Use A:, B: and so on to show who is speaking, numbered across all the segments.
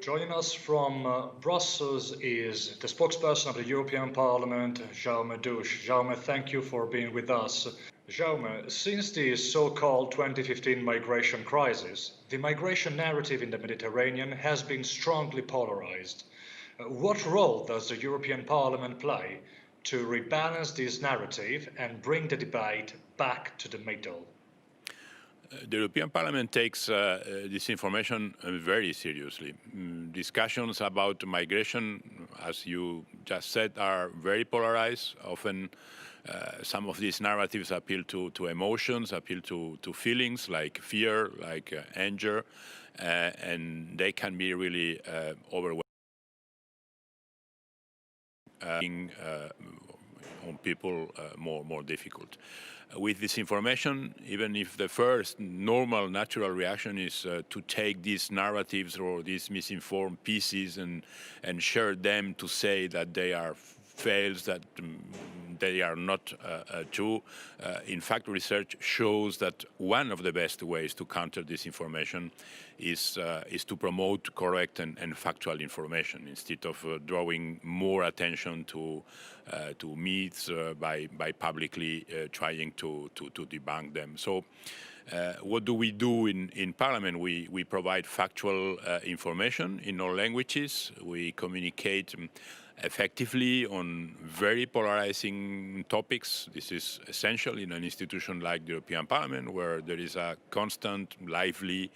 A: Joining us from Brussels is the spokesperson of the European Parliament, Jaume Duch. Jaume, thank you for being with us. Jaume, since the so-called 2015 migration crisis, the migration narrative in the Mediterranean has been strongly polarized. What role does the European Parliament play to rebalance this narrative and bring the debate back to the middle?
B: The European Parliament takes this information very seriously. Discussions about migration, as you just said, are very polarized. Often some of these narratives appeal to emotions, appeal to feelings like fear, like anger, and they can be really overwhelming on people more difficult. With this information, even if the first normal, natural reaction is to take these narratives or these misinformed pieces and share them to say that they are fails, that they are not true. In fact, research shows that one of the best ways to counter disinformation is to promote correct and factual information instead of drawing more attention to myths by publicly trying to debunk them. So what do we do in Parliament? We provide factual information in all languages. We communicate effectively on very polarizing topics. This is essential in an institution like the European Parliament, where there is a constant, lively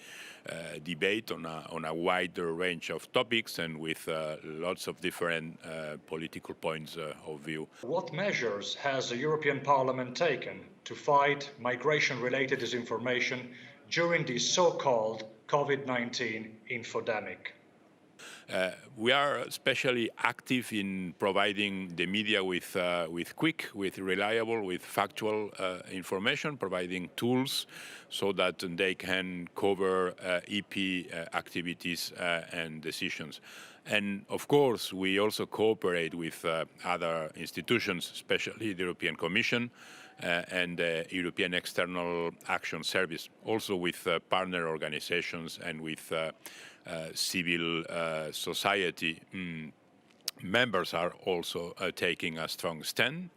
B: debate on a wider range of topics and with lots of different political points of view.
A: What measures has the European Parliament taken to fight migration-related disinformation during the so-called COVID-19 infodemic?
B: We are especially active in providing the media with quick, with reliable, with factual information, providing tools so that they can cover EP activities and decisions. And of course, we also cooperate with other institutions, especially the European Commission and the European External Action Service, also with partner organizations and with civil society. Members are also taking a strong stand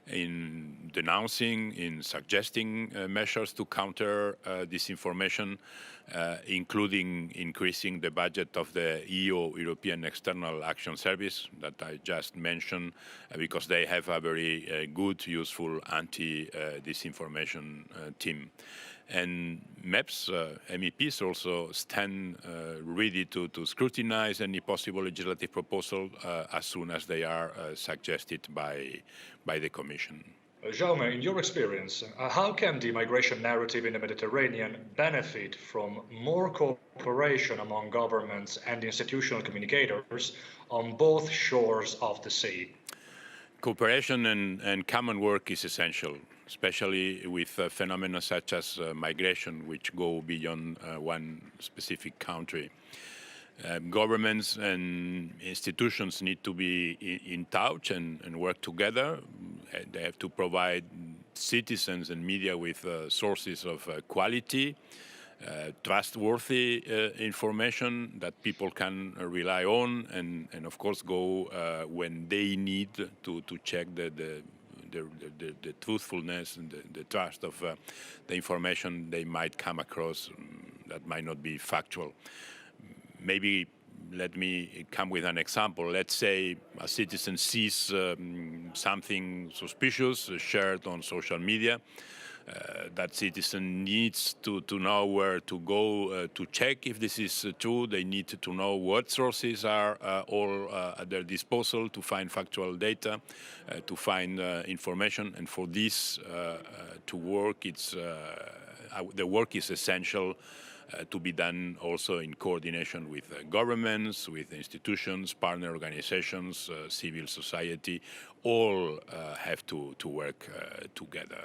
B: in denouncing, in suggesting measures to counter disinformation, including increasing the budget of the European External Action Service that I just mentioned, because they have a very good, useful anti-disinformation team. And MEPs also stand ready to scrutinize any possible legislative proposal as soon as they are suggested by the Commission.
A: Jaume, in your experience, how can the migration narrative in the Mediterranean benefit from more cooperation among governments and institutional communicators on both shores of the sea?
B: Cooperation and common work is essential, especially with phenomena such as migration, which go beyond one specific country. Governments and institutions need to be in touch and work together. They have to provide citizens and media with sources of quality, trustworthy information that people can rely on, and of course go when they need to check the truthfulness and the trust of the information they might come across that might not be factual. Maybe let me come with an example. Let's say a citizen sees something suspicious shared on social media. That citizen needs to know where to go to check if this is true. They need to know what sources are all at their disposal to find factual data, to find information. And for this to work, the work is essential to be done also in coordination with governments, with institutions, partner organizations, civil society. All have to work together.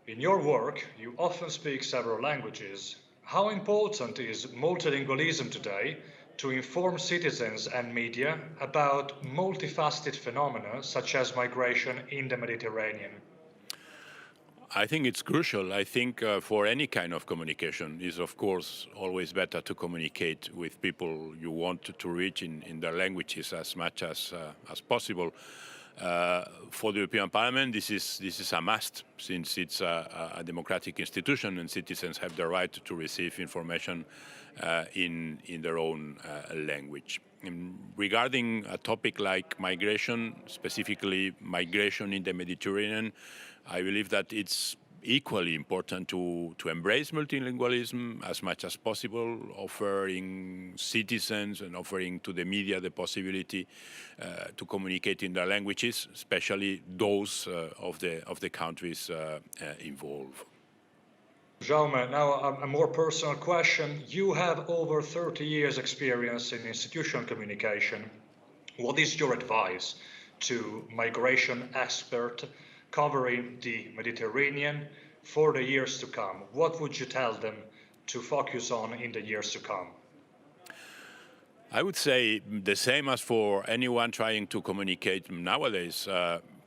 A: In your work, you often speak several languages. How important is multilingualism today to inform citizens and media about multifaceted phenomena such as migration in the Mediterranean?
B: I think it's crucial. I think for any kind of communication is, of course, always better to communicate with people you want to reach in their languages as much as possible. For the European Parliament, this is a must, since it's a democratic institution and citizens have the right to receive information in their own language. Regarding a topic like migration, specifically migration in the Mediterranean, I believe that it's equally important to embrace multilingualism as much as possible, offering citizens and offering to the media the possibility to communicate in their languages, especially those of the countries involved.
A: Jaume, now a more personal question. You have over 30 years experience in institutional communication. What is your advice to migration expert covering the Mediterranean for the years to come? What would you tell them to focus on in the years to come?
B: I would say the same as for anyone trying to communicate nowadays.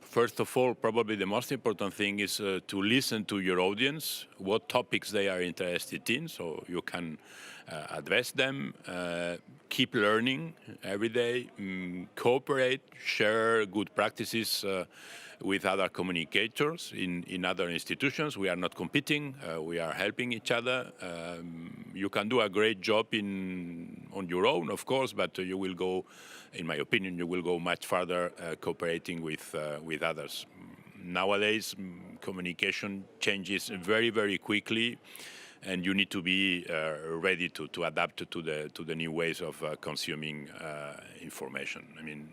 B: First of all, probably the most important thing is to listen to your audience, what topics they are interested in, so you can address them, keep learning every day, cooperate, share good practices with other communicators in other institutions. We are not competing, we are helping each other. You can do a great job on your own, of course, but you will go, in my opinion, you will go much further cooperating with others. Nowadays, communication changes very, very quickly, and you need to be ready to adapt to the new ways of consuming information. I mean,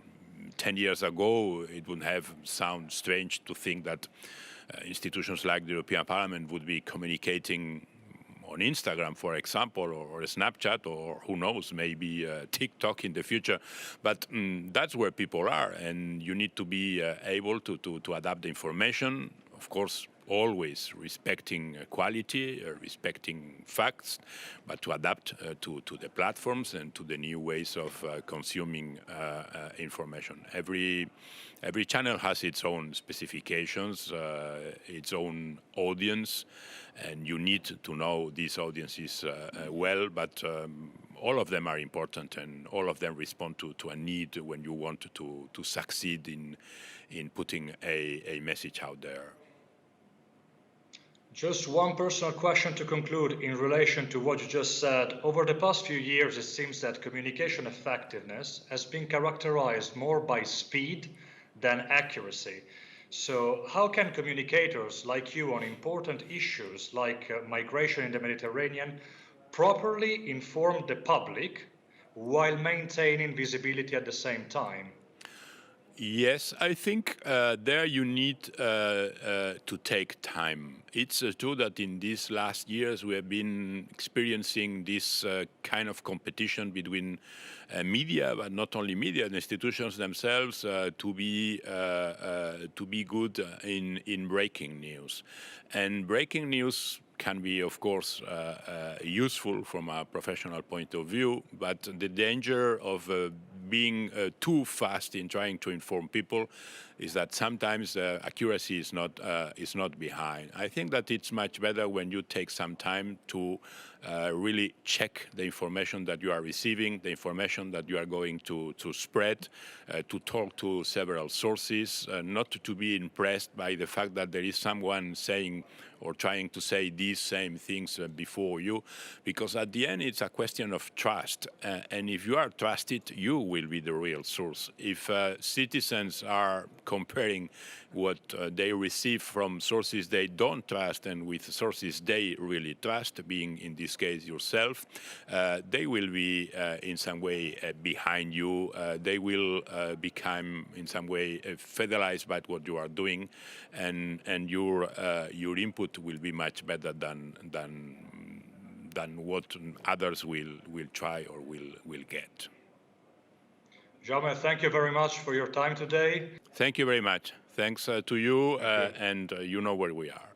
B: 10 years ago, it would have sounded strange to think that institutions like the European Parliament would be communicating on Instagram, for example, or Snapchat, or who knows, maybe TikTok in the future. But that's where people are, and you need to be able to adapt the information, of course, always respecting quality, respecting facts, but to adapt to the platforms and to the new ways of consuming information. Every channel has its own specifications, its own audience, and you need to know these audiences well, but all of them are important, and all of them respond to a need when you want to succeed in putting a message out there.
A: Just one personal question to conclude in relation to what you just said. Over the past few years, it seems that communication effectiveness has been characterized more by speed than accuracy. So how can communicators like you on important issues like migration in the Mediterranean properly inform the public while maintaining visibility at the same time?
B: Yes, I think there you need to take time. It's true that in these last years we have been experiencing this kind of competition between media, but not only media, the institutions themselves to be good in breaking news. And breaking news can be, of course, useful from a professional point of view, but the danger of being too fast in trying to inform people is that sometimes accuracy is not behind. I think that it's much better when you take some time to really check the information that you are receiving, the information that you are going to spread, to talk to several sources, not to be impressed by the fact that there is someone saying or trying to say these same things before you, because at the end it's a question of trust. And if you are trusted, you will be the real source. If citizens are comparing what they receive from sources they don't trust and with sources they really trust, being in this case yourself, they will be in some way behind you. They will become in some way federalized by what you are doing, and your input will be much better than what others will try or will get.
A: Jaume, thank you very much for your time today.
B: Thank you very much. Thanks to you, and you know where we are.